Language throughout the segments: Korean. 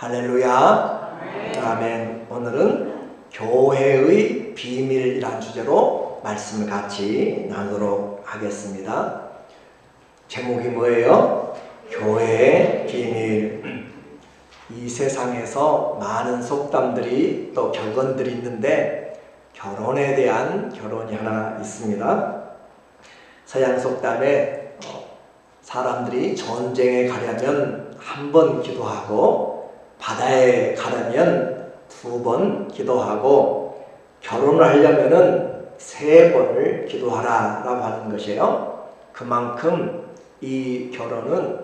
할렐루야. 아멘. 오늘은 교회의 비밀이란 주제로 말씀을 같이 나누도록 하겠습니다. 제목이 뭐예요? 교회의 비밀. 이 세상에서 많은 속담들이 또 격언들이 있는데 결혼에 대한 결론이 하나 있습니다. 서양 속담에 사람들이 전쟁에 가려면 한 번 기도하고 바다에 가려면 2번 기도하고 결혼을 하려면은 3번을 기도하라 라고 하는 것이에요. 그만큼 이 결혼은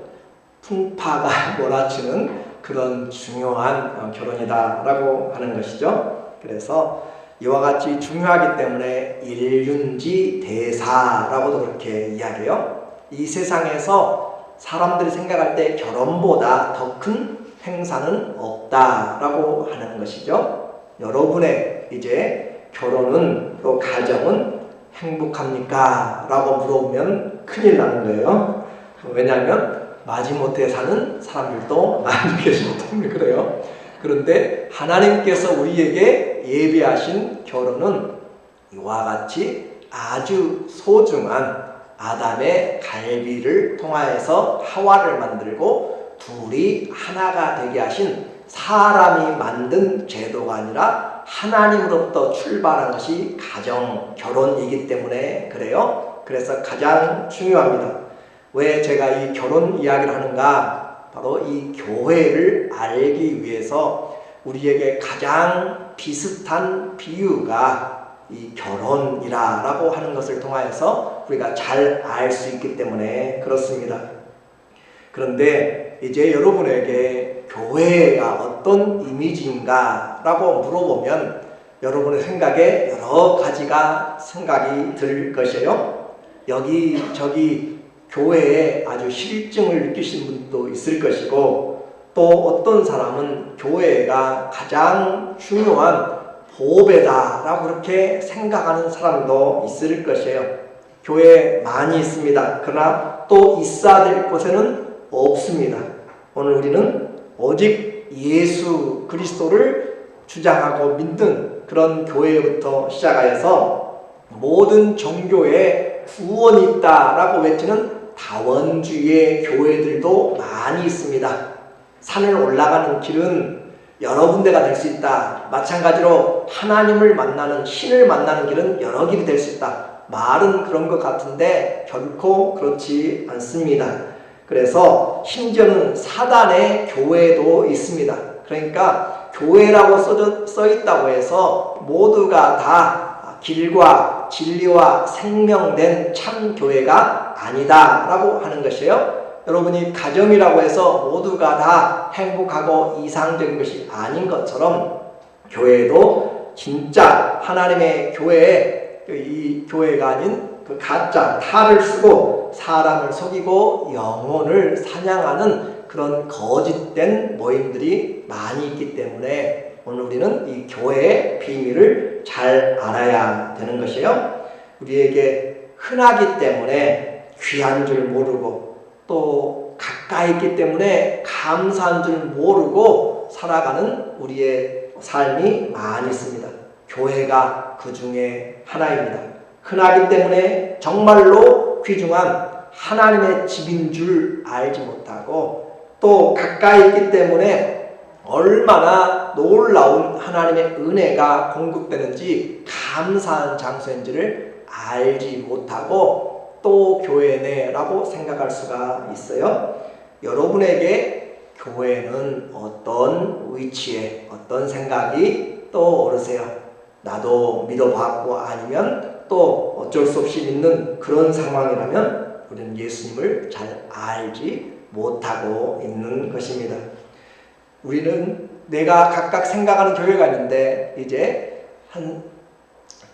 풍파가 몰아치는 그런 중요한 결혼이다 라고 하는 것이죠. 그래서 이와 같이 중요하기 때문에 일륜지 대사라고도 그렇게 이야기해요. 이 세상에서 사람들이 생각할 때 결혼보다 더 큰 행사는 없다라고 하는 것이죠. 여러분의 이제 결혼은 또 가정은 행복합니까? 라고 물어보면 큰일 나는 거예요. 왜냐하면 마지못해 사는 사람들도 많이 계시기 때문에 그래요. 그런데 하나님께서 우리에게 예비하신 결혼은 이와 같이 아주 소중한 아담의 갈비를 통하여서 하와를 만들고 둘이 하나가 되게 하신 사람이 만든 제도가 아니라 하나님으로부터 출발한 것이 가정, 결혼이기 때문에 그래요. 그래서 가장 중요합니다. 왜 제가 이 결혼 이야기를 하는가? 바로 이 교회를 알기 위해서 우리에게 가장 비슷한 비유가 이 결혼이라고 하는 것을 통하여서 우리가 잘 알 수 있기 때문에 그렇습니다. 그런데 이제 여러분에게 교회가 어떤 이미지인가 라고 물어보면 여러분의 생각에 여러 가지가 생각이 들 것이에요. 여기저기 교회에 아주 실증을 느끼신 분도 있을 것이고 또 어떤 사람은 교회가 가장 중요한 보배다 라고 그렇게 생각하는 사람도 있을 것이에요. 교회에 많이 있습니다. 그러나 또 있어야 될 곳에는 없습니다. 오늘 우리는 오직 예수 그리스도를 주장하고 믿는 그런 교회부터 시작하여서 모든 종교에 구원이 있다라고 외치는 다원주의의 교회들도 많이 있습니다. 산을 올라가는 길은 여러 군데가 될 수 있다. 마찬가지로 하나님을 만나는, 신을 만나는 길은 여러 길이 될 수 있다. 말은 그런 것 같은데 결코 그렇지 않습니다. 그래서 심지어는 사단의 교회도 있습니다. 그러니까 교회라고 써 있다고 해서 모두가 다 길과 진리와 생명된 참 교회가 아니다 라고 하는 것이에요. 여러분이 가정이라고 해서 모두가 다 행복하고 이상적인 것이 아닌 것처럼 교회도 진짜 하나님의 교회에 이 교회가 아닌 그 가짜 탈을 쓰고 사람을 속이고 영혼을 사냥하는 그런 거짓된 모임들이 많이 있기 때문에 오늘 우리는 이 교회의 비밀을 잘 알아야 되는 것이에요. 우리에게 흔하기 때문에 귀한 줄 모르고 또 가까이 있기 때문에 감사한 줄 모르고 살아가는 우리의 삶이 많이 있습니다. 교회가 그 중에 하나입니다. 흔하기 때문에 정말로 귀중한 하나님의 집인 줄 알지 못하고 또 가까이 있기 때문에 얼마나 놀라운 하나님의 은혜가 공급되는지 감사한 장소인지를 알지 못하고 또 교회네라고 생각할 수가 있어요. 여러분에게 교회는 어떤 위치에 어떤 생각이 떠오르세요? 나도 믿어봤고 아니면 또 어쩔 수 없이 믿는 그런 상황이라면 우리는 예수님을 잘 알지 못하고 있는 것입니다. 우리는 내가 각각 생각하는 교회가 있는데 이제 한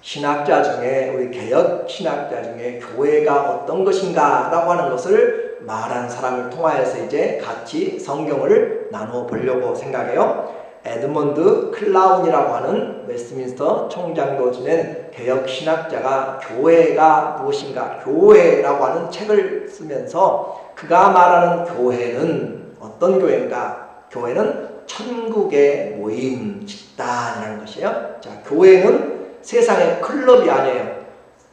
신학자 중에 우리 개혁 신학자 중에 교회가 어떤 것인가 라고 하는 것을 말한 사람을 통하여서 이제 같이 성경을 나눠 보려고 생각해요. 에드먼드 클라운이라고 하는 웨스트민스터 총장도 지낸 개혁 신학자가 교회가 무엇인가, 교회라고 하는 책을 쓰면서 그가 말하는 교회는 어떤 교회인가? 교회는 천국의 모임 집단이라는 것이에요. 자, 교회는 세상의 클럽이 아니에요.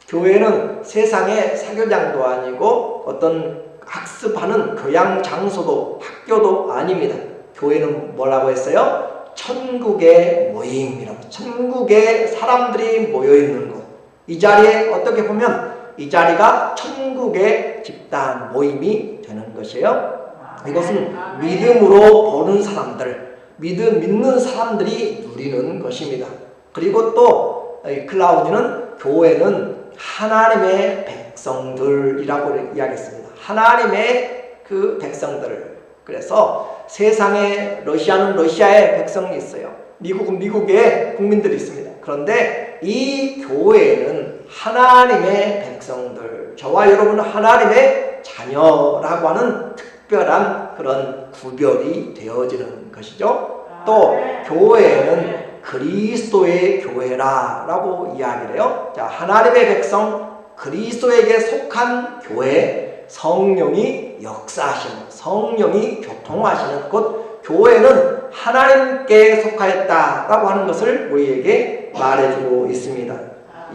교회는 세상의 사교장도 아니고 어떤 학습하는 교양 장소도 학교도 아닙니다. 교회는 뭐라고 했어요? 천국의 모임이라고. 천국의 사람들이 모여있는 곳. 이 자리에 어떻게 보면 이 자리가 천국의 집단 모임이 되는 것이에요. 이것은 믿음으로 보는 사람들, 믿는 사람들이 누리는 것입니다. 그리고 또 클라우디는 교회는 하나님의 백성들이라고 이야기했습니다. 하나님의 그 백성들. 그래서 세상에 러시아는 러시아의 백성이 있어요. 미국은 미국의 국민들이 있습니다. 그런데 이 교회는 하나님의 백성들, 저와 여러분은 하나님의 자녀라고 하는 특별한 그런 구별이 되어지는 것이죠. 또 교회는 그리스도의 교회라고 이야기를 해요. 자, 하나님의 백성, 그리스도에게 속한 교회, 성령이 역사하시는, 성령이 교통하시는 곳, 교회는 하나님께 속하였다라고 하는 것을 우리에게 말해주고 있습니다.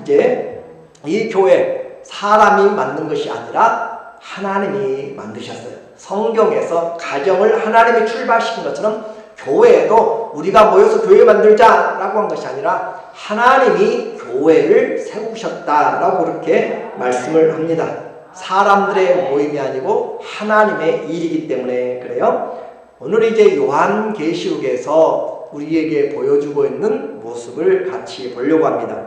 이제 이 교회, 사람이 만든 것이 아니라 하나님이 만드셨어요. 성경에서 가정을 하나님이 출발시킨 것처럼 교회에도 우리가 모여서 교회 만들자라고 한 것이 아니라 하나님이 교회를 세우셨다라고 그렇게 말씀을 합니다. 사람들의 모임이 아니고 하나님의 일이기 때문에 그래요. 오늘 이제 요한계시록에서 우리에게 보여주고 있는 모습을 같이 보려고 합니다.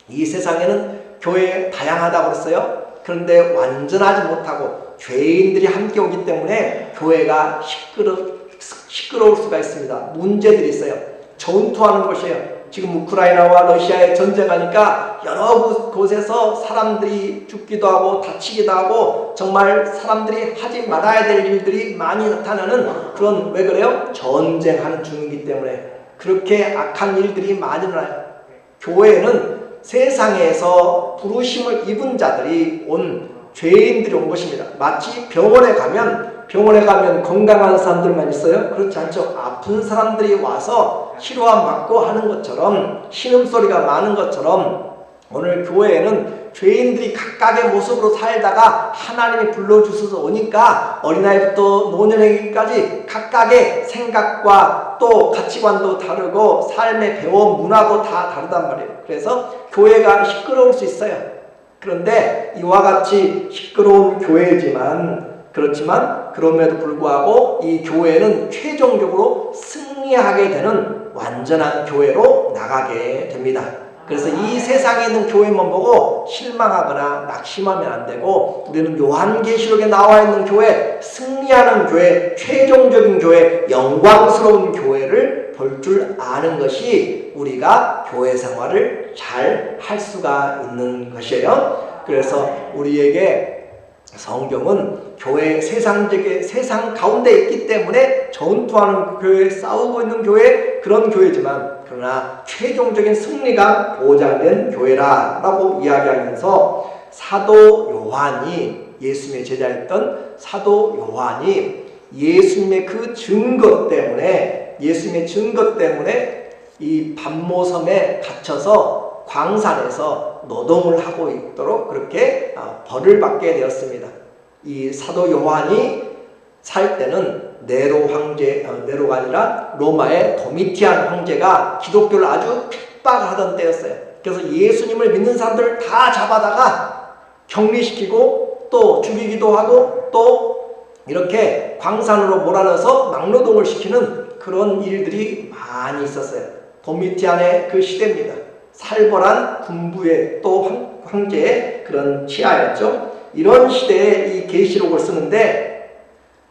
이 세상에는 교회 다양하다고 그랬어요. 그런데 완전하지 못하고 죄인들이 함께 오기 때문에 교회가 시끄러울 수가 있습니다. 문제들이 있어요. 전투하는 것이에요. 지금 우크라이나와 러시아의 전쟁하니까 여러 곳에서 사람들이 죽기도 하고 다치기도 하고 정말 사람들이 하지 말아야 될 일들이 많이 나타나는 그런, 왜 그래요? 전쟁하는 중이기 때문에 그렇게 악한 일들이 많이 일어나요. 교회는 세상에서 부르심을 입은 자들이 온 죄인들이 온 것입니다. 마치 병원에 가면 건강한 사람들만 있어요? 그렇지 않죠. 아픈 사람들이 와서 치료함 받고 하는 것처럼, 신음소리가 많은 것처럼 오늘 교회에는 죄인들이 각각의 모습으로 살다가 하나님이 불러주셔서 오니까 어린아이부터 노년에까지 각각의 생각과 또 가치관도 다르고 삶의 배움 문화도 다 다르단 말이에요. 그래서 교회가 시끄러울 수 있어요. 그런데 이와 같이 시끄러운 교회지만 그렇지만 그럼에도 불구하고 이 교회는 최종적으로 승리하게 되는 완전한 교회로 나가게 됩니다. 그래서 이 세상에 있는 교회만 보고 실망하거나 낙심하면 안 되고 우리는 요한계시록에 나와 있는 교회, 승리하는 교회, 최종적인 교회, 영광스러운 교회를 볼 줄 아는 것이 우리가 교회 생활을 잘 할 수가 있는 것이에요. 그래서 우리에게 성경은 교회, 세상 가운데 있기 때문에 전투하는 교회, 싸우고 있는 교회, 그런 교회지만 그러나 최종적인 승리가 보장된 교회라고 이야기하면서 사도 요한이, 예수님의 제자였던 사도 요한이 예수님의 그 증거 때문에 이 밤모섬에 갇혀서 광산에서 노동을 하고 있도록 그렇게 벌을 받게 되었습니다. 이 사도 요한이 살 때는 네로가 아니라 로마의 도미티안 황제가 기독교를 아주 핍박하던 때였어요. 그래서 예수님을 믿는 사람들을 다 잡아다가 격리시키고 또 죽이기도 하고 또 이렇게 광산으로 몰아넣어서 막노동을 시키는 그런 일들이 많이 있었어요. 도미티안의 그 시대입니다. 살벌한 군부의 또 황제의 그런 치하였죠. 이런 시대에 이 계시록을 쓰는데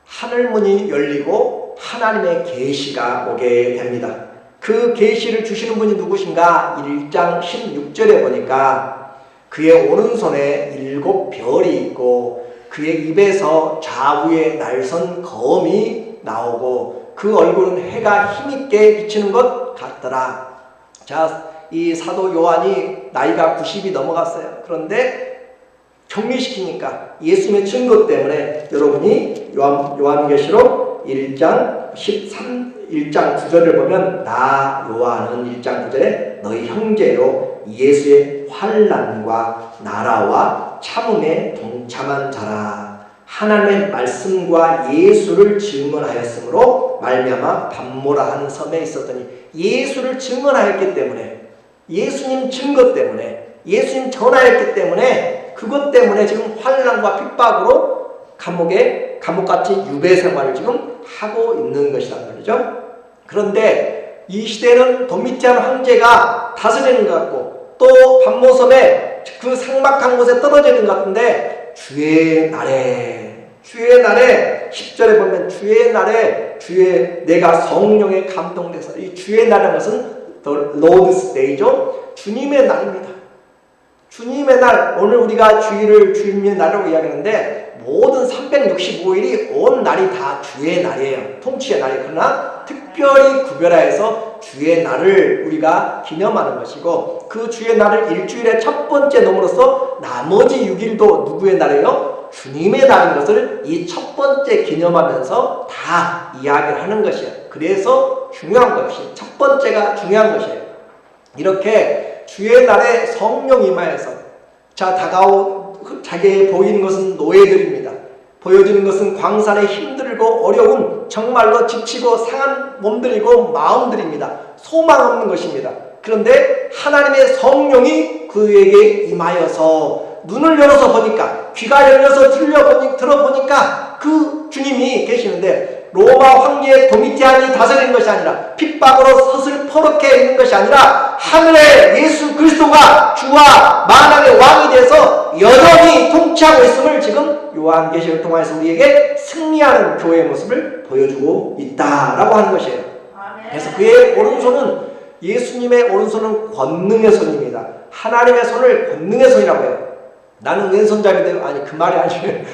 하늘문이 열리고 하나님의 계시가 오게 됩니다. 그 계시를 주시는 분이 누구신가? 1장 16절에 보니까 그의 오른손에 7별이 있고 그의 입에서 좌우에 날선 검이 나오고 그 얼굴은 해가 힘있게 비치는 것 같더라. 자, 이 사도 요한이 나이가 90이 넘어갔어요. 그런데 격리시키니까 예수님의 증거 때문에 여러분이 요한계시록 1장 1장 9절을 보면 나 요한은 1장 9절에 너희 형제요 예수의 환난과 나라와 참음에 동참한 자라. 하나님의 말씀과 예수를 증언하였으므로 말미암아 밤모라 하는 섬에 있었더니 예수를 증언하였기 때문에, 예수님 증거 때문에, 예수님 전하였기 때문에, 그것 때문에 지금 환난과 핍박으로 감옥같이 유배 생활을 지금 하고 있는 것이란 말이죠. 그런데 이 시대는 도미티안 황제가 다스리는 것 같고 또 밤모섬에 그 삭막한 곳에 떨어져 있는 것 같은데, 주의 날에 10절에 보면 주의 날에 내가 성령에 감동돼서, 이 주의 날이라는 것은 The Lord's Day죠. 주님의 날입니다. 주님의 날, 오늘 우리가 주님의 날이라고 이야기하는데 모든 365일이 온 날이 다 주의 날이에요. 통치의 날이에요. 그러나 특별히 구별하여서 주의 날을 우리가 기념하는 것이고, 그 주의 날을 일주일의 첫 번째 놈으로써 나머지 6일도 누구의 날이에요? 주님의 날인 것을 이 첫 번째 기념하면서 다 이야기를 하는 것이에요. 그래서 중요한 것이, 첫 번째가 중요한 것이에요. 이렇게 주의 날에 성령 임하여서, 자기에 보이는 것은 노예들입니다. 보여지는 것은 광산에 힘들고 어려운, 정말로 지치고 상한 몸들이고 마음들입니다. 소망 없는 것입니다. 그런데 하나님의 성령이 그에게 임하여서 눈을 열어서 보니까, 귀가 열려서 들어보니까 그 주님이 계시는데, 로마 황제 도미티안이 다스리는 것이 아니라, 핍박으로 서슬퍼렇게 있는 것이 아니라, 하늘의 예수 그리스도가 주와 만왕의 왕이 돼서 여전히 통치하고 있음을 지금 요한계시를 통해서 우리에게 승리하는 교회의 모습을 보여주고 있다라고 하는 것이에요. 그래서 그의 오른손은, 예수님의 오른손은 권능의 손입니다. 하나님의 손을 권능의 손이라고 해요. 나는 왼손잡이인데, 아니 그 말이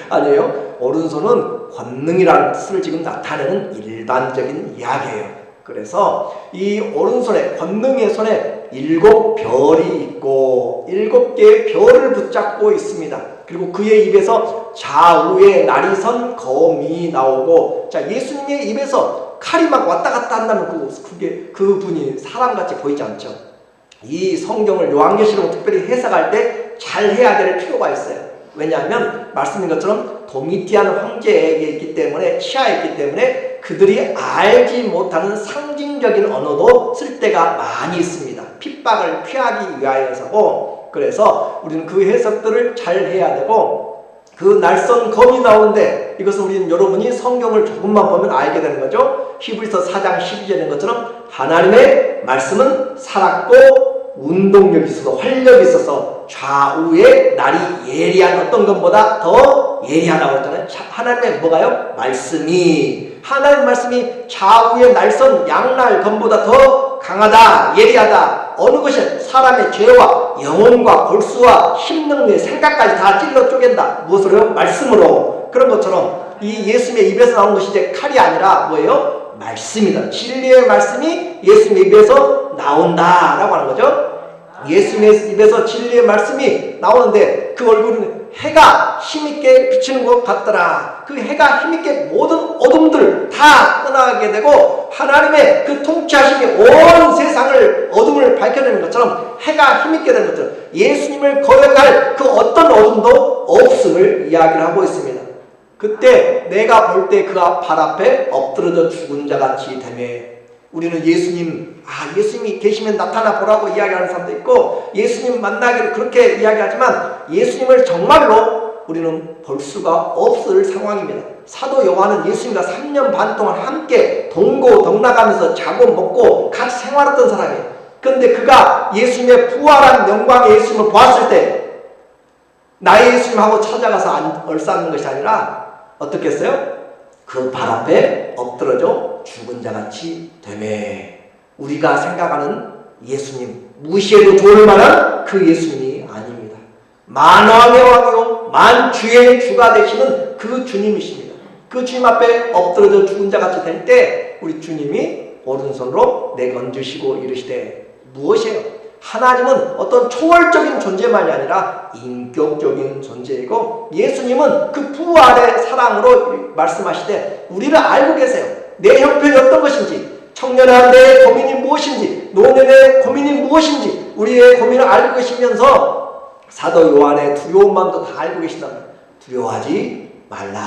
아니에요. 오른손은 권능이라는 뜻을 지금 나타내는 일반적인 이야기예요. 그래서 이 오른손에, 권능의 손에 7별이 있고 7개의 별을 붙잡고 있습니다. 그리고 그의 입에서 좌우에 날이 선 검이 나오고, 자, 예수님의 입에서 칼이 막 왔다 갔다 한다면 그분이 사람같이 보이지 않죠. 이 성경을 요한계시록 특별히 해석할 때 잘 해야 될 필요가 있어요. 왜냐하면 말씀인 것처럼 도미티안 황제에게 있기 때문에, 치하에 있기 때문에 그들이 알지 못하는 상징적인 언어도 쓸 때가 많이 있습니다. 핍박을 피하기 위하여서고, 그래서 우리는 그 해석들을 잘 해야 되고, 그 날선 검이 나오는데 이것은 우리는 여러분이 성경을 조금만 보면 알게 되는 거죠. 히브리서 4장 12절인 것처럼 하나님의 말씀은 살았고 운동력이 있어서 활력이 있어서 좌우에 날이 예리한 어떤 것보다 더 예리하다고 했잖아요. 하나님의 뭐가요? 말씀이, 하나님의 말씀이 좌우에 날선 양날 검보다 더 강하다, 예리하다. 어느 것이 사람의 죄와 영혼과 골수와 심능의 생각까지 다 찔러 쪼갠다. 무엇으로요? 말씀으로. 그런 것처럼 이 예수님의 입에서 나온 것이 이제 칼이 아니라 뭐예요? 말씀이다. 진리의 말씀이 예수님의 입에서 나온다라고 하는 거죠. 예수님의 입에서 진리의 말씀이 나오는데 그 얼굴은 해가 힘있게 비치는 것 같더라. 그 해가 힘있게 모든 어둠들 다 떠나게 되고, 하나님의 그 통치하심이 온 세상을, 어둠을 밝혀내는 것처럼 해가 힘있게 되는 것처럼 예수님을 거역할 그 어떤 어둠도 없음을 이야기를 하고 있습니다. 그때 내가 볼 때 그가 발 앞에 엎드러져 죽은 자같이 되매, 우리는 예수님이 계시면 나타나 보라고 이야기하는 사람도 있고, 예수님 만나기를 그렇게 이야기하지만 예수님을 정말로 우리는 볼 수가 없을 상황입니다. 사도 요한은 예수님과 3년 반 동안 함께 동고동락하면서 자고 먹고 같이 생활했던 사람이에요. 그런데 그가 예수님의 부활한 영광의 예수님을 보았을 때 나의 예수님하고 찾아가서 얼싸는 것이 아니라 어떻게 했어요? 그 발 앞에 엎드러져 죽은 자같이 되매, 우리가 생각하는 예수님, 무시해도 좋을 만한 그 예수님이 아닙니다. 만왕의 왕이요 만주의 주가 되시는 그 주님이십니다. 그 주님 앞에 엎드러져 죽은 자같이 될 때 우리 주님이 오른손으로 내건주시고 이르시되, 무엇이에요? 하나님은 어떤 초월적인 존재만이 아니라 인격적인 존재이고, 예수님은 그 부활의 사랑으로 말씀하시되 우리를 알고 계세요. 내 형편이 어떤 것인지, 청년한테의 고민이 무엇인지, 노년의 고민이 무엇인지 우리의 고민을 알고 계시면서 사도 요한의 두려운 마음도 다 알고 계신다면 두려워하지 말라.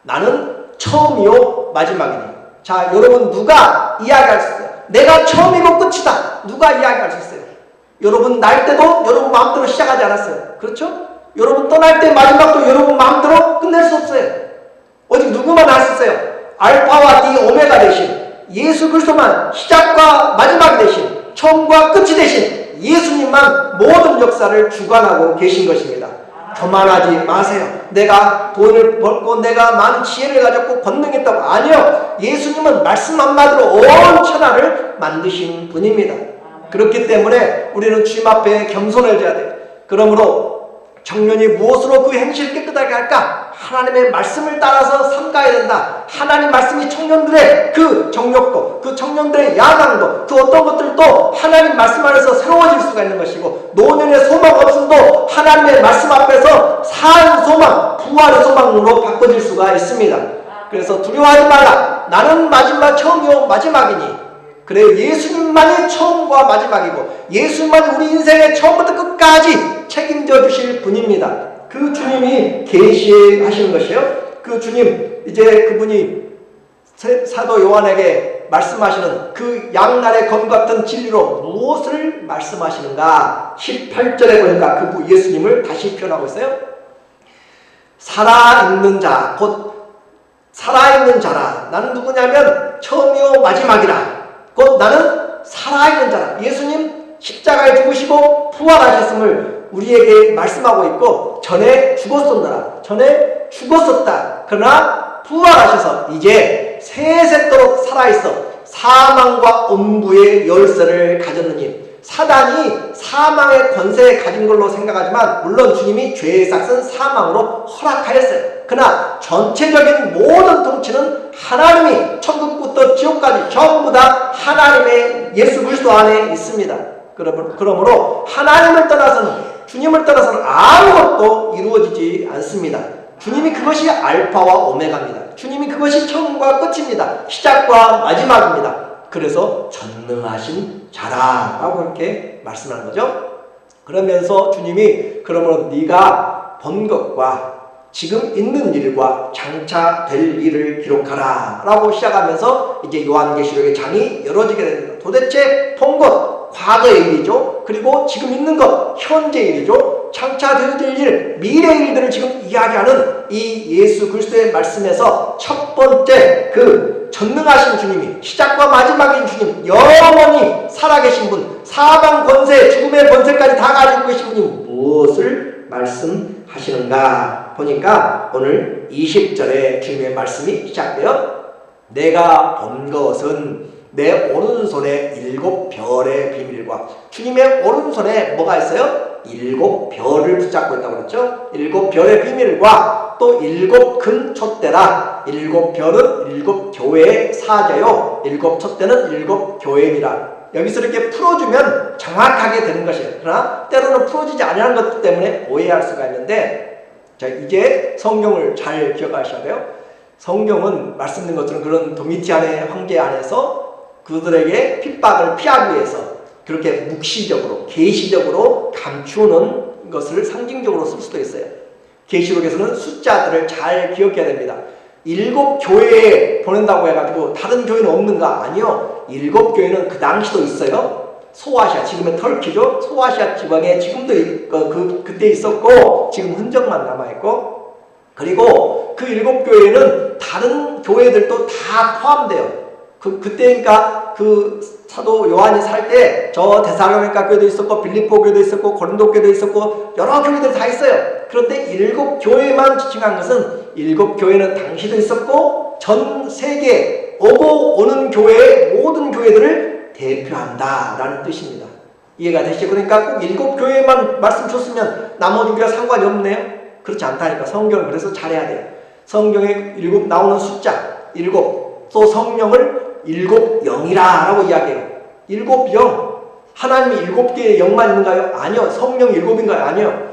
나는 처음이요 마지막이니. 자, 여러분 누가 이야기할 수 있어요? 내가 처음이고 끝이다. 누가 이야기할 수 있어요? 여러분 날 때도 여러분 마음대로 시작하지 않았어요. 그렇죠? 여러분 떠날 때 마지막도 여러분 마음대로 끝낼 수 없어요. 오직 누구만 할 수 있어요? 알파와 디 오메가 대신 예수 그리스도만 시작과 마지막 대신 처음과 끝이 대신 예수님만 모든 역사를 주관하고 계신 것입니다. 교만하지 마세요. 내가 돈을 벌고 내가 많은 지혜를 가졌고 권능했다고. 아니요. 예수님은 말씀 한마디로 온 천하를 만드신 분입니다. 그렇기 때문에 우리는 주님 앞에 겸손해져야 돼요. 그러므로 청년이 무엇으로 그 행실을 깨끗하게 할까? 하나님의 말씀을 따라서 삼가야 된다. 하나님 말씀이 청년들의 그 정욕도, 그 청년들의 야망도, 그 어떤 것들도 하나님 말씀 안에서 새로워질 수가 있는 것이고, 노년의 소망 없음도 하나님의 말씀 앞에서 산 소망, 부활의 소망으로 바꿔질 수가 있습니다. 그래서 두려워하지 말라. 나는 처음이요 마지막이니. 그래요. 예수님만이 처음과 마지막이고 예수님만이 우리 인생의 처음부터 끝까지 책임져 주실 분입니다. 그 주님이 계시하시는 것이에요. 그 주님, 이제 그분이 사도 요한에게 말씀하시는 그 양날의 검 같은 진리로 무엇을 말씀하시는가? 18절에 보니까 그 예수님을 다시 표현하고 있어요. 살아있는 자, 곧 살아있는 자라. 나는 누구냐면 처음이요 마지막이라. 곧 나는 살아있는 자라. 예수님 십자가에 죽으시고 부활하셨음을 우리에게 말씀하고 있고, 전에 죽었었느라, 전에 죽었었다. 그러나 부활하셔서 이제 세세토록 살아있어 사망과 음부의 열쇠를 가졌느니. 사단이 사망의 권세에 가진 걸로 생각하지만 물론 주님이 죄의 삭은 사망으로 허락하였어요. 그러나 전체적인 모든 통치는 하나님이 천국부터 지옥까지 전부 다 하나님의 예수 그리스도 안에 있습니다. 그러므로 하나님을 떠나서는, 주님을 떠나서는 아무것도 이루어지지 않습니다. 주님이 그것이 알파와 오메가입니다. 주님이 그것이 처음과 끝입니다. 시작과 마지막입니다. 그래서 전능하신 자라라고 이렇게 말씀하는 거죠. 그러면서 주님이 그러므로 네가 본 것과 지금 있는 일과 장차 될 일을 기록하라 라고 시작하면서 이제 요한계시록의 장이 열어지게 됩니다. 도대체 본 것, 과거의 일이죠. 그리고 지금 있는 것, 현재 일이죠. 장차 될 일, 미래의 일들을 지금 이야기하는 이 예수 그리스도의 말씀에서 첫 번째 그 전능하신 주님이, 시작과 마지막인 주님, 영원히 살아계신 분, 사방 권세, 죽음의 권세까지 다 가지고 계신 분이 무엇을 말씀하시는가 보니까 오늘 20절에 주님의 말씀이 시작돼요. 내가 본 것은 내 오른손에 7별의 비밀과, 주님의 오른손에 뭐가 있어요? 7별을 붙잡고 있다고 그랬죠? 7별의 비밀과 또 7큰 촛대라. 7별은 7교회의 사자요, 7촛대는 7교회입니다. 여기서 이렇게 풀어주면 정확하게 되는 것이에요. 그러나 때로는 풀어지지 않는 것 때문에 오해할 수가 있는데, 자, 이제 성경을 잘 기억하셔야 돼요. 성경은 말씀드린 것처럼 그런 도미티안의 황제 안에서 그들에게 핍박을 피하기 위해서 그렇게 묵시적으로, 계시적으로 감추는 것을 상징적으로 쓸 수도 있어요. 계시록에서는 숫자들을 잘 기억해야 됩니다. 7교회에 보낸다고 해가지고 다른 교회는 없는가? 아니요. 7교회는 그 당시도 있어요. 소아시아, 지금의 터키죠. 소아시아 지방에 지금도 그때 있었고 지금 흔적만 남아있고, 그리고 그 7교회는 다른 교회들도 다 포함돼요. 그때니까 그 사도 요한이 살 때 저 데살로니가 교회도 있었고 빌립보 교회도 있었고 고린도 교회도 있었고 여러 교회들이 다 있어요. 그런데 7교회만 지칭한 것은 7교회는 당시도 있었고 전 세계 오고 오는 교회의 모든 교회들을 대표한다라는 뜻입니다. 이해가 되시죠? 그러니까 꼭 7교회만 말씀 줬으면 나머지 우리가 상관이 없네요. 그렇지 않다니까. 성경을 그래서 잘해야 돼요. 성경에 7 나오는 숫자 7, 또 성령을 7영이라고 이야기해요. 7영. 하나님이 7개의 영만 있는가요? 아니요. 성령 7인가요? 아니요.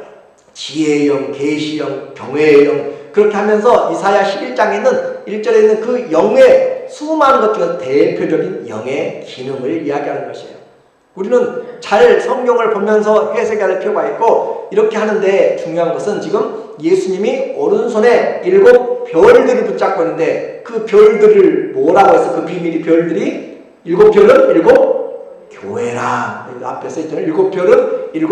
지혜의 영, 계시의 영, 경외의 영, 그렇게 하면서 이사야 11장에 있는 1절에 있는 그 영의 수많은 것 중에서 대표적인 영의 기능을 이야기하는 것이에요. 우리는 잘 성경을 보면서 해석해야 할 필요가 있고 이렇게 하는데 중요한 것은 지금 예수님이 오른손에 7 별들을 붙잡고 있는데 그 별들을 뭐라고 해서 그 비밀이 별들이 7 별은 7 교회라. 앞에 써있잖아요. 7 별은 7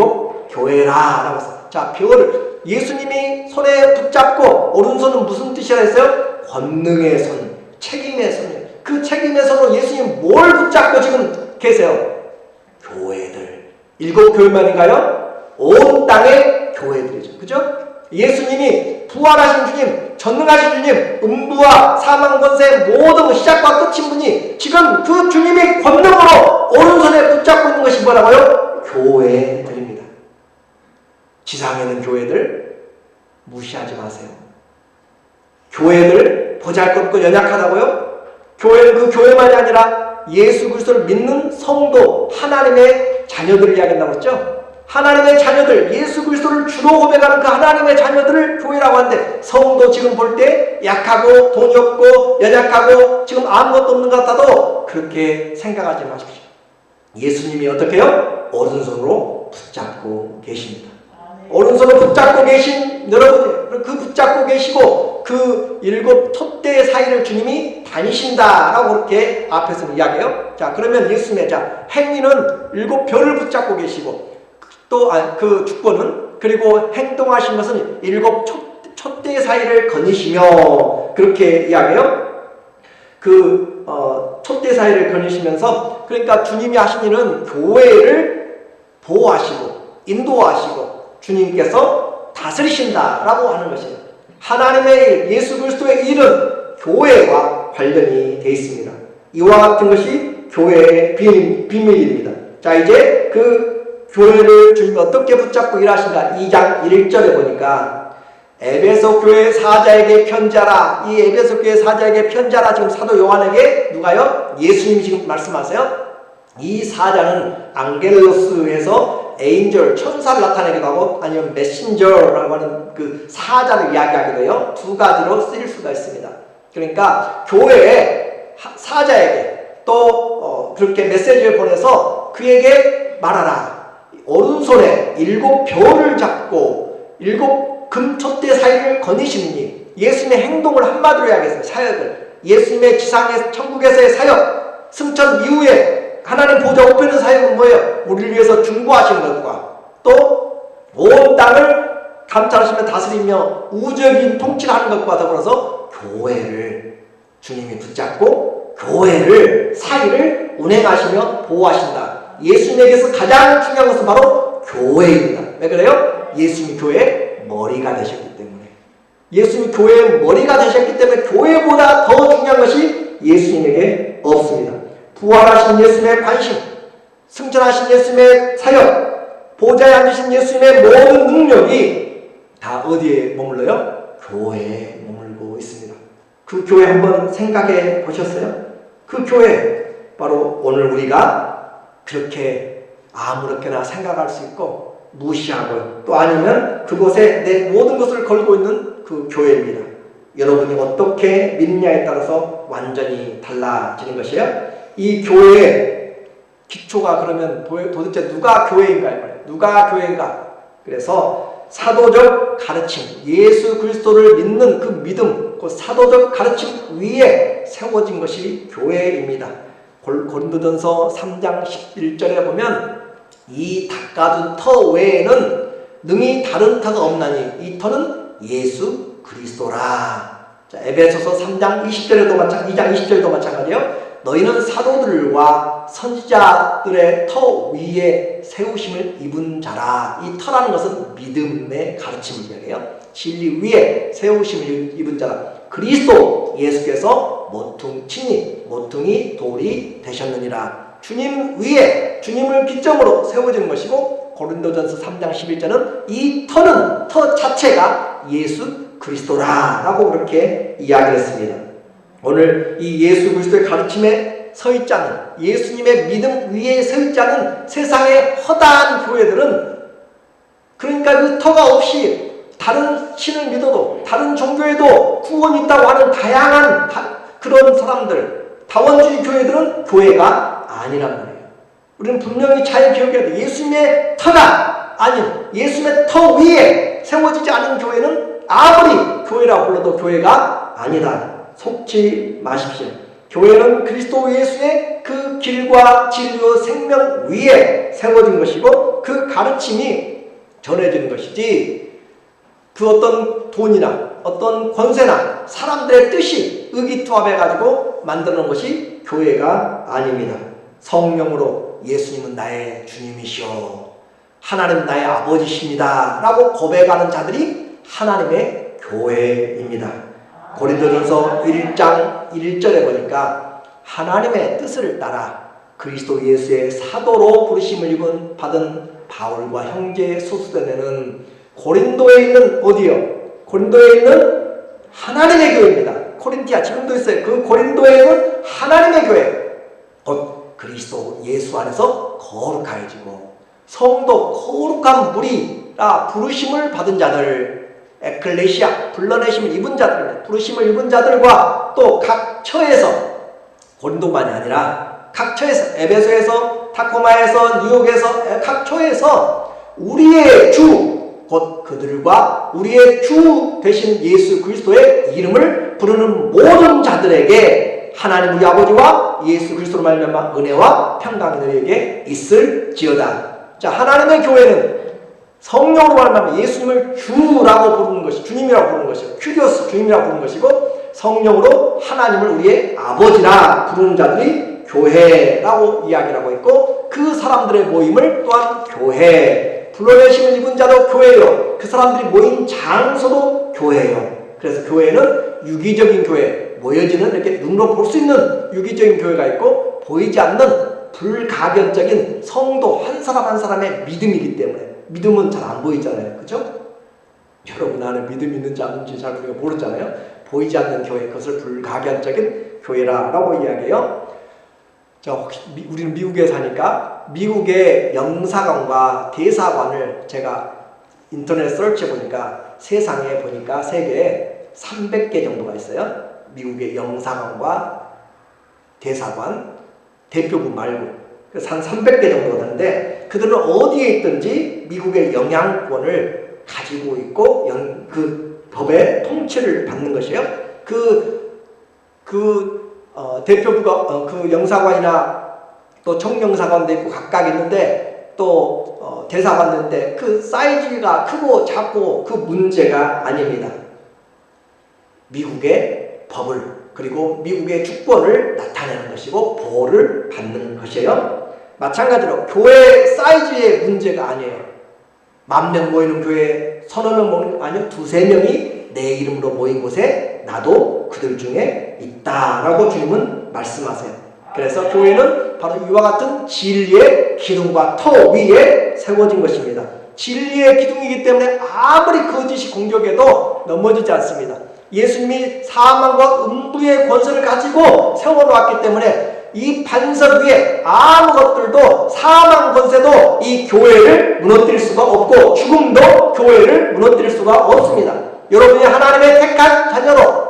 교회라 라고 했어요. 자, 별을 예수님이 손에 붙잡고 오른손은 무슨 뜻이라 했어요? 권능의 손, 책임의 손이에요. 그 책임의 손으로 예수님 뭘 붙잡고 지금 계세요? 교회들. 7 교회만인가요? 온 땅의 교회들이죠. 그죠? 예수님이 부활하신 주님, 전능하신 주님, 음부와 사망 권세 모든 시작과 끝인 분이 지금 그 주님의 권능으로 오른손에 붙잡고 있는 것이 뭐라고요? 교회들입니다. 지상에 있는 교회들 무시하지 마세요. 교회들 보잘것없고 연약하다고요? 교회는 그 교회만이 아니라 예수 그리스도를 믿는 성도, 하나님의 자녀들을 이야기한다고 했죠? 하나님의 자녀들, 예수 그리스도를 주로 고백하는 그 하나님의 자녀들을 교회라고 하는데 성도 지금 볼 때 약하고 돈이 없고 연약하고 지금 아무것도 없는 것 같아도 그렇게 생각하지 마십시오. 예수님이 어떻게 해요? 오른손으로 붙잡고 계십니다. 오른손으로 붙잡고 계신 여러분, 그 붙잡고 계시고 그 7 톳대 사이를 주님이 다니신다라고 그렇게 앞에서 이야기해요. 자, 그러면 예수님의 행위는 7 별을 붙잡고 계시고 또 그 주권은 그리고 행동하신 것은 7 촛대 사이를 거니시며 그렇게 이야기해요. 그 촛대 사이를 거니시면서 그러니까 주님이 하신 일은 교회를 보호하시고 인도하시고 주님께서 다스리신다라고 하는 것이에요. 하나님의 일, 예수 그리스도의 일은 교회와 관련이 되어 있습니다. 이와 같은 것이 교회의 비밀입니다. 자, 이제 그 교회를 주님이 어떻게 붙잡고 일하신가 2장 1절에 보니까 에베소 교회 사자에게 편지하라. 이 에베소 교회 사자에게 편지하라. 지금 사도 요한에게 누가요? 예수님이 지금 말씀하세요. 이 사자는 앙겔로스에서 에인절, 천사를 나타내기도 하고 아니면 메신저라고 하는 그 사자를 이야기하기도 해요. 2가지로 쓰일 수가 있습니다. 그러니까 교회의 사자에게 또 그렇게 메시지를 보내서 그에게 말하라. 오른손에 7 별을 잡고 7 금촛대 사이를 거니시니 예수님의 행동을 한마디로 이야기했어요. 사역을. 예수님의 지상의 천국에서의 사역, 승천 이후에 하나님 보좌 우편의 사역은 뭐예요? 우리를 위해서 중보하신 것과 또 온 땅을 감찰하시며 다스리며 우주적인 통치를 하는 것과 더불어서 교회를 주님이 붙잡고 교회를 사이를 운행하시며 보호하신다. 예수님에게서 가장 중요한 것은 바로 교회입니다. 왜 그래요? 예수님이 교회의 머리가 되셨기 때문에. 예수님이 교회의 머리가 되셨기 때문에 교회보다 더 중요한 것이 예수님에게 없습니다. 부활하신 예수님의 관심, 승천하신 예수님의 사역, 보좌에 앉으신 예수님의 모든 능력이 다 어디에 머물러요? 교회에 머물고 있습니다. 그 교회 한번 생각해 보셨어요? 그 교회, 바로 오늘 우리가 그렇게 아무렇게나 생각할 수 있고 무시하고 또 아니면 그곳에 내 모든 것을 걸고 있는 그 교회입니다. 여러분이 어떻게 믿느냐에 따라서 완전히 달라지는 것이에요. 이 교회의 기초가 그러면 도대체 누가 교회인가요? 누가 교회인가? 그래서 사도적 가르침, 예수 그리스도를 믿는 그 믿음, 그 사도적 가르침 위에 세워진 것이 교회입니다. 고린도전서 3장 11절에 보면 이 닦아둔 터 외에는 능히 다른 터가 없나니 이 터는 예수 그리스도라. 자, 에베소서 3장 20절에도 2장 20절에도 마찬가지예요. 너희는 사도들과 선지자들의 터 위에 세우심을 입은 자라. 이 터라는 것은 믿음의 가르침을 이야기해요. 진리 위에 세우심을 입은 자라. 그리스도 예수께서 모퉁이 돌이 되셨느니라. 주님 위에 주님을 기점으로 세워지는 것이고 고린도전서 3장 11절은 이 터는 터 자체가 예수 그리스도라 라고 그렇게 이야기를 했습니다. 오늘 이 예수 그리스도의 가르침에 서 있지 않은 예수님의 믿음 위에 서 있지 않은 세상의 허다한 교회들은 그러니까 그 터가 없이 다른 신을 믿어도 다른 종교에도 구원이 있다고 하는 다양한 그런 사람들, 다원주의 교회들은 교회가 아니란 말이에요. 우리는 분명히 잘 기억해야 돼. 예수님의 터가 아닌 예수님의 터 위에 세워지지 않은 교회는 아무리 교회라고 불러도 교회가 아니다. 속지 마십시오. 교회는 그리스도 예수의 그 길과 진리와 생명 위에 세워진 것이고 그 가르침이 전해지는 것이지 그 어떤 돈이나 어떤 권세나 사람들의 뜻이 의기투합해가지고 만드는 것이 교회가 아닙니다. 성령으로 예수님은 나의 주님이시오, 하나님 나의 아버지십니다 라고 고백하는 자들이 하나님의 교회입니다. 고린도전서 1장 1절에 보니까 하나님의 뜻을 따라 그리스도 예수의 사도로 부르심을 받은 바울과 형제 소수대는 고린도에 있는 어디요? 고린도에 있는 하나님의 교회입니다. 코린티아 지금도 있어요. 그 고린도에 있는 하나님의 교회, 곧 그리스도 예수 안에서 거룩하여지고 성도 거룩한 무리라 부르심을 받은 자들, 에클레시아 불러내심을 입은 자들, 부르심을 입은 자들과 또 각 처에서, 고린도만이 아니라 각 처에서, 에베소에서, 타코마에서, 뉴욕에서 각 처에서 우리의 주, 곧 그들과 우리의 주 되신 예수 그리스도의 이름을 부르는 모든 자들에게 하나님 우리 아버지와 예수 그리스도로 말미암아 은혜와 평강이 너희에게 있을지어다. 자, 하나님의 교회는 성령으로 말미암아 예수님을 주라고 부르는 것이, 주님이라고 부르는 것이고, 큐리오스 주님이라고 부르는 것이고, 성령으로 하나님을 우리의 아버지라 부르는 자들이 교회라고 이야기를 하고 있고, 그 사람들의 모임을 또한 교회, 불러내심을 입은 자도 교회요, 그 사람들이 모인 장소도 교회요. 그래서 교회는 유기적인 교회, 모여지는 이렇게 눈으로 볼 수 있는 유기적인 교회가 있고, 보이지 않는 불가변적인 성도 한 사람 한 사람의 믿음이기 때문에, 믿음은 잘 안 보이잖아요. 그죠? 여러분 안에 믿음이 있는지 아닌지 잘 우리가 모르잖아요. 보이지 않는 교회, 그것을 불가변적인 교회라고 이야기해요. 자, 혹시 우리는 미국에 사니까 미국의 영사관과 대사관을 제가 인터넷 서치해 보니까 세상에 보니까 세계에 300개 정도가 있어요. 미국의 영사관과 대사관, 대표부 말고. 그래서 한 300개 정도가 되는데 그들은 어디에 있든지 미국의 영향권을 가지고 있고 그 법의 통치를 받는 것이에요. 대표부가 그 영사관이나 또 총영사관도 있고 각각 있는데 또 대사관도 있는데 그 사이즈가 크고 작고 그 문제가 아닙니다. 미국의 법을 그리고 미국의 주권을 나타내는 것이고 보호를 받는 것이에요. 마찬가지로 교회 사이즈의 문제가 아니에요. 10,000명 모이는 교회, 서너 명 모이는, 아니요, 2-3명이 내 이름으로 모인 곳에 나도 그들 중에 있다라고 주님은 말씀하세요. 그래서 교회는 바로 이와 같은 진리의 기둥과 터 위에 세워진 것입니다. 진리의 기둥이기 때문에 아무리 거짓이 공격해도 넘어지지 않습니다. 예수님이 사망과 음부의 권세를 가지고 세워놓았기 때문에 이 반석 위에 아무 것들도, 사망 권세도 이 교회를 무너뜨릴 수가 없고 죽음도 교회를 무너뜨릴 수가 없습니다. 여러분이 하나님의 택한 자녀로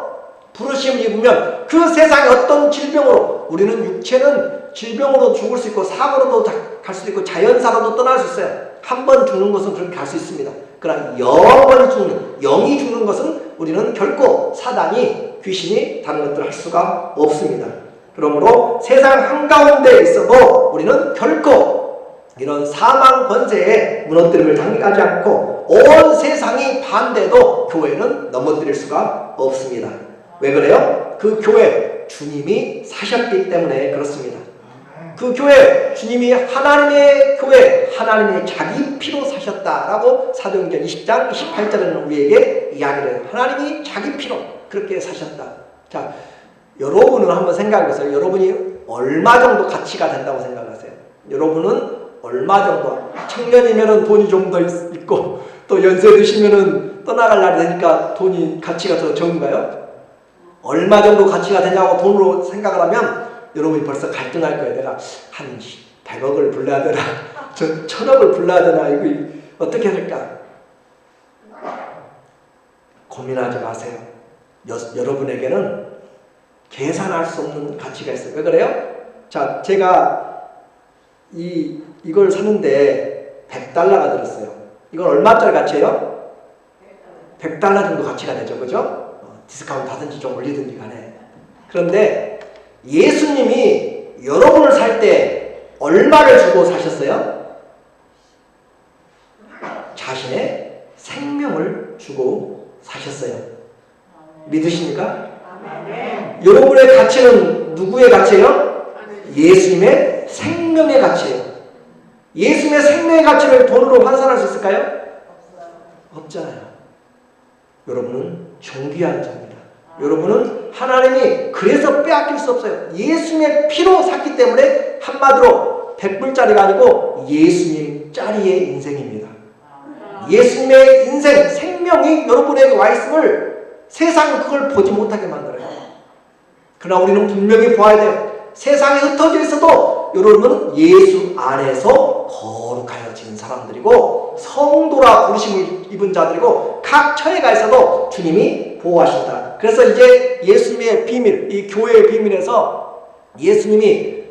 부르심을 입으면 그 세상의 어떤 질병으로, 우리는 육체는 질병으로 죽을 수 있고 사고로도 갈 수 있고 자연사로도 떠날 수 있어요. 한 번 죽는 것은 그렇게 갈 수 있습니다. 그러나 영원히 죽는, 영이 죽는 것은 우리는 결코 사단이, 귀신이 다른 것들을 할 수가 없습니다. 그러므로 세상 한가운데 있어도 우리는 결코 이런 사망 권세에 무너뜨림을 당하지 않고 온 세상이 반대도 교회는 넘어뜨릴 수가 없습니다. 왜 그래요? 그 교회 주님이 사셨기 때문에 그렇습니다. 그 교회 주님이 하나님의 교회, 하나님의 자기 피로 사셨다라고 사도행전 20장 28절에는 우리에게 이야기를 해요. 하나님이 자기 피로 그렇게 사셨다. 자, 여러분은 한번 생각해보세요. 여러분이 얼마 정도 가치가 된다고 생각하세요? 여러분은 얼마 정도, 청년이면 돈이 좀 더 있고 또 연세 드시면 떠나갈 날이 되니까 돈이 가치가 더 적은가요? 얼마 정도 가치가 되냐고 돈으로 생각을 하면 여러분이 벌써 갈등할 거예요. 내가 한 100억을 불러야 되나? 전 1000억을 불러야 되나? 이거 어떻게 될까? 고민하지 마세요. 여러분에게는 계산할 수 없는 가치가 있어요. 왜 그래요? 자, 제가 이걸 사는데 $100가 들었어요. 이건 얼마짜리 가치예요? $100 정도 가치가 되죠. 그죠? 디스카운트 하든지 좀 올리든지 간에. 그런데 예수님이 여러분을 살 때 얼마를 주고 사셨어요? 자신의 생명을 주고 사셨어요. 믿으십니까? 여러분의 가치는 누구의 가치예요? 예수님의 생명의 가치예요. 예수님의 생명의 가치를 돈으로 환산할 수 있을까요? 없잖아요. 여러분은 존귀한 자입니다. 여러분은 하나님이 그래서 빼앗길 수 없어요. 예수님의 피로 샀기 때문에 한마디로 100불짜리가 아니고 예수님 짜리의 인생입니다. 예수님의 인생, 생명이 여러분에게 와 있음을 세상은 그걸 보지 못하게 만들어요. 그러나 우리는 분명히 보아야 돼요. 세상에 흩어져 있어도 여러분은 예수 안에서 거룩하여진 사람들이고 성도라 부르심을 입은 자들이고 각 처해가 있어도 주님이 보호하신다. 그래서 이제 예수님의 비밀, 이 교회의 비밀에서 예수님이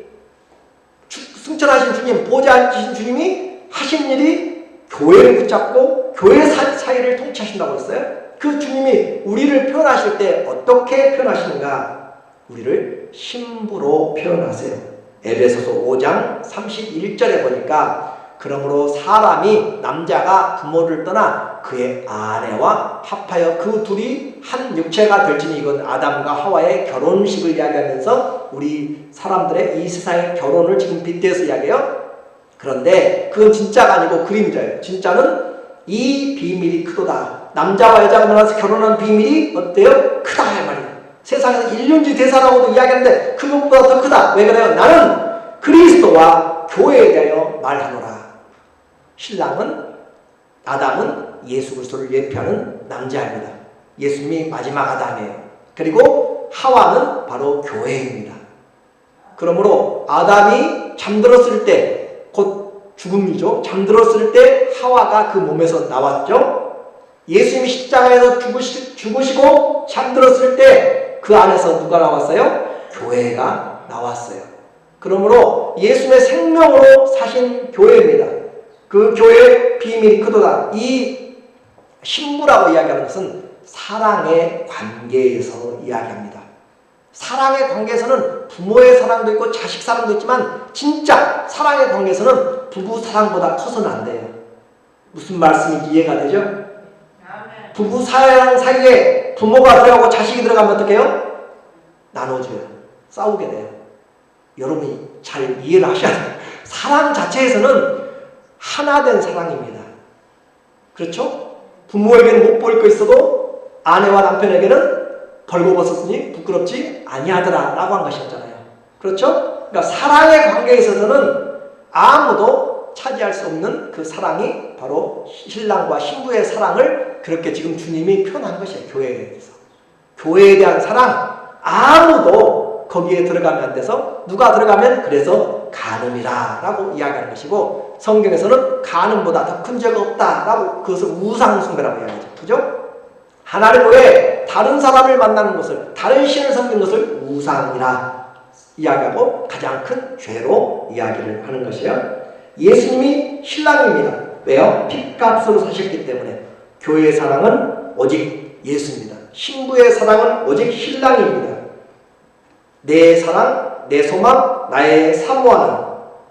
승천하신 주님, 보좌 앉으신 주님이 하신 일이 교회를 붙잡고 교회 사이를 통치하신다고 했어요. 그 주님이 우리를 표현하실 때 어떻게 표현하시는가? 우리를 신부로 표현하세요. 에베소서 5장 31절에 보니까 그러므로 사람이 남자가 부모를 떠나 그의 아내와 합하여 그 둘이 한 육체가 될지니 이건 아담과 하와의 결혼식을 이야기하면서 우리 사람들의 이 세상의 결혼을 지금 빗대서 이야기해요. 그런데 그건 진짜가 아니고 그림자예요. 진짜는 이 비밀이 크도다. 남자와 여자가 만나서 결혼한 비밀이 어때요? 크다 할 말이에요. 세상에서 일륜지 대사라고도 이야기하는데 그것보다 더 크다. 왜 그래요? 나는 그리스도와 교회에 대하여 말하노라. 신랑은 아담은 예수 그리스도를 예표하는 남자입니다. 예수님이 마지막 아담이에요. 그리고 하와는 바로 교회입니다. 그러므로 아담이 잠들었을 때 곧 죽음이죠. 잠들었을 때 하와가 그 몸에서 나왔죠. 예수님이 십자가에서 죽으시고 잠들었을 때 그 안에서 누가 나왔어요? 교회가 나왔어요. 그러므로 예수님의 생명으로 사신 교회입니다. 그 교회의 비밀이 크도다. 이 신부라고 이야기하는 것은 사랑의 관계에서 이야기합니다. 사랑의 관계에서는 부모의 사랑도 있고 자식 사랑도 있지만 진짜 사랑의 관계에서는 부부 사랑보다 커서는 안 돼요. 무슨 말씀인지 이해가 되죠? 부부 사랑 사이에 부모가 들어가고 자식이 들어가면 어떻게 해요? 나눠줘요. 싸우게 돼요. 여러분이 잘 이해를 하셔야 돼요. 사랑 자체에서는 하나된 사랑입니다. 그렇죠? 부모에게는 못 보일 거 있어도 아내와 남편에게는 벌거벗었으니 부끄럽지 아니하더라 라고 한 것이었잖아요. 그렇죠? 그러니까 사랑의 관계에 있어서는 아무도 차지할 수 없는 그 사랑이 바로 신랑과 신부의 사랑을 그렇게 지금 주님이 표현한 것이에요. 교회에 대해서. 교회에 대한 사랑 아무도 거기에 들어가면 안 돼서 누가 들어가면 그래서 간음이라 라고 이야기하는 것이고 성경에서는 간음보다 더 큰 죄가 없다 라고 그것을 우상숭배라고 이야기하죠. 그죠? 하나님 외에 다른 사람을 만나는 것을 다른 신을 섬기는 것을 우상이라 이야기하고 가장 큰 죄로 이야기를 하는 것이에요. 예수님이 신랑입니다. 왜요? 핏값으로 사셨기 때문에. 교회의 사랑은 오직 예수입니다. 신부의 사랑은 오직 신랑입니다. 내 사랑, 내 소망, 나의 사모하는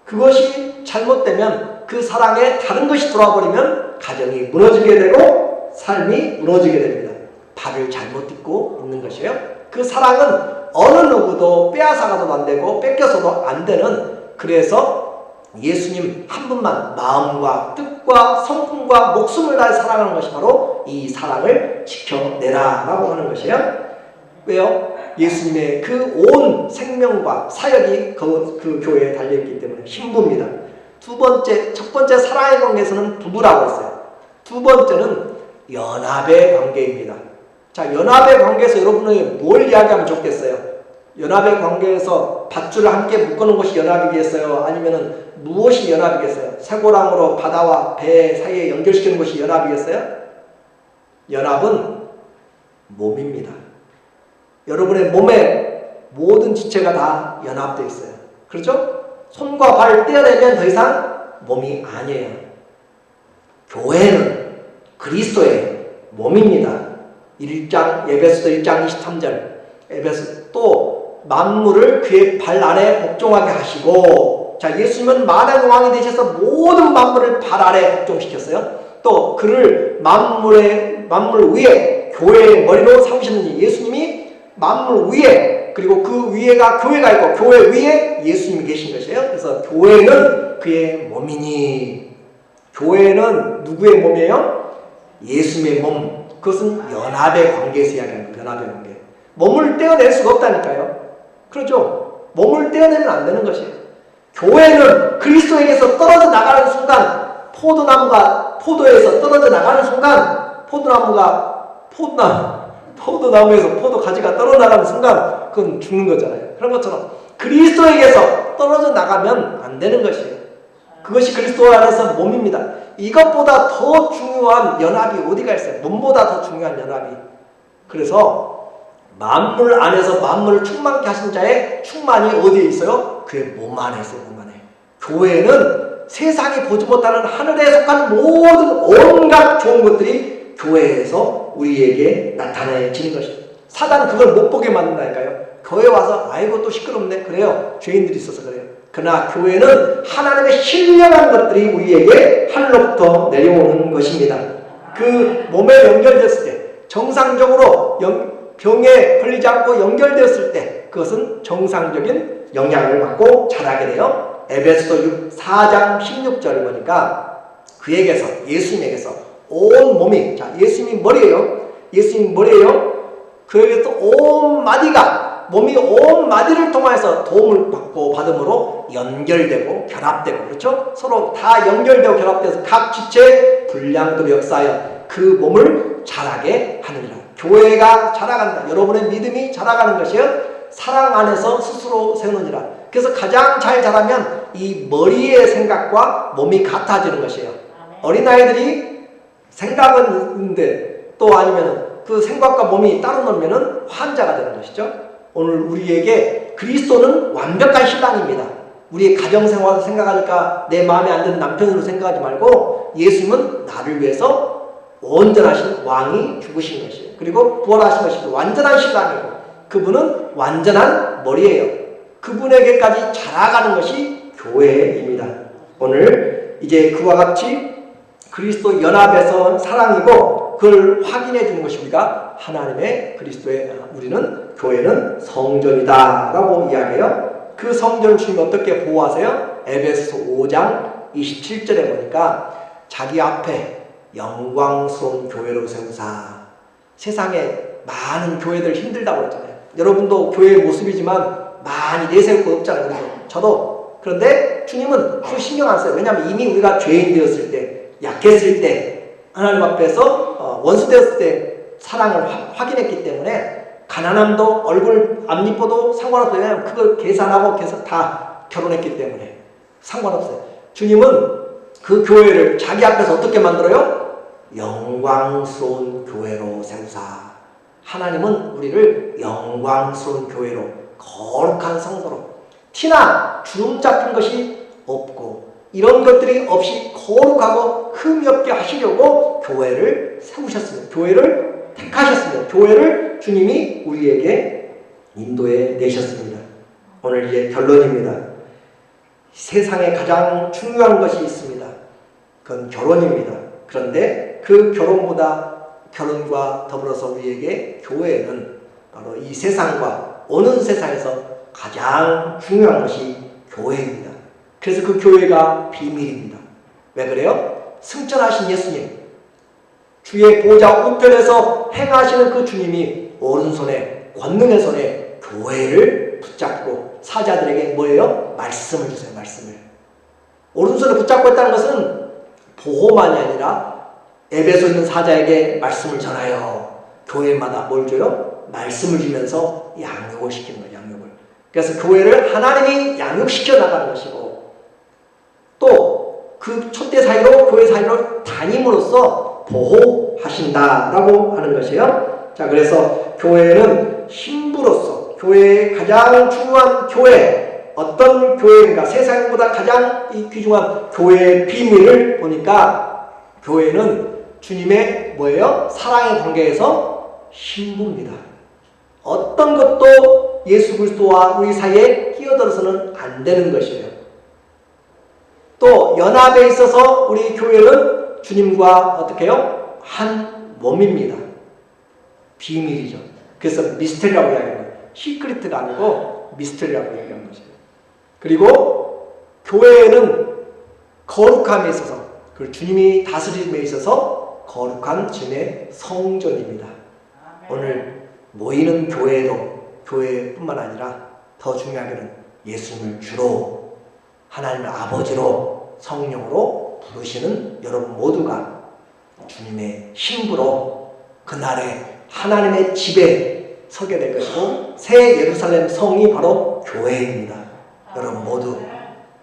그것이 잘못되면 그 사랑에 다른 것이 돌아버리면 가정이 무너지게 되고 삶이 무너지게 됩니다. 발을 잘못 딛고 있는 것이에요. 그 사랑은 어느 누구도 빼앗아가도 안 되고 뺏겨서도 안 되는 그래서 예수님 한 분만 마음과 뜻과 성품과 목숨을 다해 사랑하는 것이 바로 이 사랑을 지켜내라 라고 하는 것이에요. 왜요? 예수님의 그 온 생명과 사역이 그 교회에 달려있기 때문에 신부입니다. 첫 번째 사랑의 관계에서는 부부라고 했어요. 두 번째는 연합의 관계입니다. 자, 연합의 관계에서 여러분이 뭘 이야기하면 좋겠어요? 연합의 관계에서 밧줄을 함께 묶어놓은 것이 연합이겠어요? 아니면은 무엇이 연합이겠어요? 쇠고랑으로 바다와 배 사이에 연결시키는 것이 연합이겠어요? 연합은 몸입니다. 여러분의 몸에 모든 지체가 다 연합되어 있어요. 그렇죠? 손과 발 떼어내면 더 이상 몸이 아니에요. 교회는 그리스도의 몸입니다. 1장 에베소서 1장 23절 에베소 또 만물을 그의 발 아래 복종하게 하시고, 자, 예수님은 만왕의 왕이 되셔서 모든 만물을 발 아래 복종시켰어요. 또 그를 만물 위에 교회의 머리로 삼으셨느니, 예수님이 만물 위에, 그리고 그 위에가 교회가 있고 교회 위에 예수님이 계신 것이에요. 그래서 교회는 그의 몸이니, 교회는 누구의 몸이에요? 예수님의 몸. 그것은 연합의 관계에서 이야기하는 거예요. 연합의 관계. 몸을 떼어낼 수가 없다니까요. 그렇죠? 몸을 떼어내면 안 되는 것이에요. 교회는 그리스도에게서 떨어져 나가는 순간, 포도에서 떨어져 나가는 순간, 포도나무에서 포도 가지가 떨어져 나가는 순간 그건 죽는 거잖아요. 그런 것처럼 그리스도에게서 떨어져 나가면 안 되는 것이에요. 그것이 그리스도 안에서 몸입니다. 이것보다 더 중요한 연합이 어디가 있어요? 몸보다 더 중요한 연합이. 그래서 만물 안에서 만물을 충만케 하신 자의 충만이 어디에 있어요? 그의 몸 안에 있어요. 몸 안에. 교회는 세상이 보지 못하는 하늘에 속한 모든 온갖 좋은 것들이 교회에서 우리에게 나타내지는 것입니다. 사단은 그걸 못 보게 만든다니까요. 교회 와서 아이고 또 시끄럽네. 그래요. 죄인들이 있어서 그래요. 그러나 교회는 하나님의 신령한 것들이 우리에게 하늘로부터 내려오는 것입니다. 그 몸에 연결됐을 때, 정상적으로 병에 걸리지 않고 연결되었을 때, 그것은 정상적인 영향을 받고 자라게 돼요. 에베소서 4장 16절을 보니까 그에게서, 예수님에게서 온 몸이, 자, 예수님이 머리예요. 예수님이 머리예요. 그에게서 온 마디가, 몸이 온 마디를 통해서 도움을 받음으로 연결되고 결합되고, 그렇죠? 서로 다 연결되고 결합돼서 각 지체의 분량들을 역사하여 그 몸을 자라게 하느니라. 교회가 자라간다. 여러분의 믿음이 자라가는 것이요, 사랑 안에서 스스로 세우느니라. 그래서 가장 잘 자라면 이 머리의 생각과 몸이 같아지는 것이에요. 어린아이들이 생각은 있는데 또 아니면 그 생각과 몸이 따로 놀면은 환자가 되는 것이죠. 오늘 우리에게 그리스도는 완벽한 신랑입니다. 우리의 가정생활을 생각하니까 내 마음에 안 드는 남편으로 생각하지 말고, 예수님은 나를 위해서 온전하신 왕이 죽으신 것이에요. 그리고 부활하신 것이고 완전한 신랑이고, 그분은 완전한 머리예요. 그분에게까지 자라가는 것이 교회입니다. 오늘 이제 그와 같이 그리스도 연합에서 사랑이고 그걸 확인해 주는 것이 우리가 하나님의 그리스도의, 우리는 교회는 성전이다 라고 이야기해요. 그 성전을 주님이 어떻게 보호하세요? 에베소서 5장 27절에 보니까 자기 앞에 영광스러운 교회로 세우사. 세상에 많은 교회들 힘들다고 그랬잖아요. 여러분도 교회의 모습이지만 많이 내세울 거 없잖아요. 그래서 저도. 그런데 주님은 그 신경 안 써요. 왜냐하면 이미 우리가 죄인 되었을 때, 약했을 때, 하나님 앞에서 원수 되었을 때 사랑을 확인했기 때문에 가난함도 얼굴 안 이뻐도 상관없어요. 왜냐하면 그걸 계산하고 다 결혼했기 때문에 상관없어요. 주님은 그 교회를 자기 앞에서 어떻게 만들어요? 영광스러운 교회로 세우사. 하나님은 우리를 영광스러운 교회로, 거룩한 성도로, 티나 주름 잡힌 것이 없고 이런 것들이 없이 거룩하고 흠이 없게 하시려고 교회를 세우셨습니다. 교회를 택하셨습니다. 교회를 주님이 우리에게 인도해 내셨습니다. 오늘 이제 결론입니다. 세상에 가장 중요한 것이 있습니다. 그건 결혼입니다. 그런데 그 결혼과 더불어서 우리에게 교회는 바로 이 세상과 오는 세상에서 가장 중요한 것이 교회입니다. 그래서 그 교회가 비밀입니다. 왜 그래요? 승천하신 예수님, 주의 보좌 우편에서 행하시는 그 주님이 오른손에, 권능의 손에 교회를 붙잡고 사자들에게 뭐예요? 말씀을 주세요. 말씀을. 오른손에 붙잡고 있다는 것은 보호만이 아니라 에베소에 있는 사자에게 말씀을 전하여 교회마다 뭘 줘요? 말씀을 주면서 양육을 시키는 거예요. 양육을. 그래서 교회를 하나님이 양육시켜 나가는 것이고, 또 그 촛대 사이로, 교회 사이로 다님으로써 보호하신다라고 하는 것이에요. 자, 그래서 교회는 신부로서 교회의 가장 중요한 교회, 어떤 교회인가, 세상보다 가장 이 귀중한 교회의 비밀을 보니까 교회는 주님의 뭐예요? 사랑의 관계에서 신부입니다. 어떤 것도 예수 그리스도와 우리 사이에 끼어들어서는 안 되는 것이에요. 또 연합에 있어서 우리 교회는 주님과 어떻게 해요? 한 몸입니다. 비밀이죠. 그래서 미스터리라고 이야기하는 거예요. 시크릿가 아니고 미스터리라고 이야기하는 것이에요. 그리고 교회는 거룩함에 있어서, 그리고 주님이 다스림에 있어서 거룩한 주님의 성전입니다. 오늘 모이는 교회도 교회뿐만 아니라 더 중요하게는 예수님을 주로 하나님을 아버지로 성령으로 부르시는 여러분 모두가 주님의 신부로 그날에 하나님의 집에 서게 될 것이고 새 예루살렘 성이 바로 교회입니다. 여러분 모두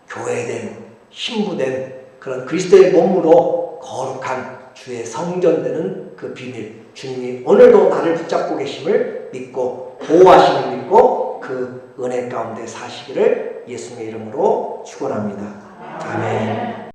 교회된 신부된 그런 그리스도의 몸으로 거룩한 주의 성전되는 그 비밀, 주님이 오늘도 나를 붙잡고 계심을 믿고 보호하심을 믿고 그 은혜 가운데 사시기를 예수님의 이름으로 축원합니다. 아멘.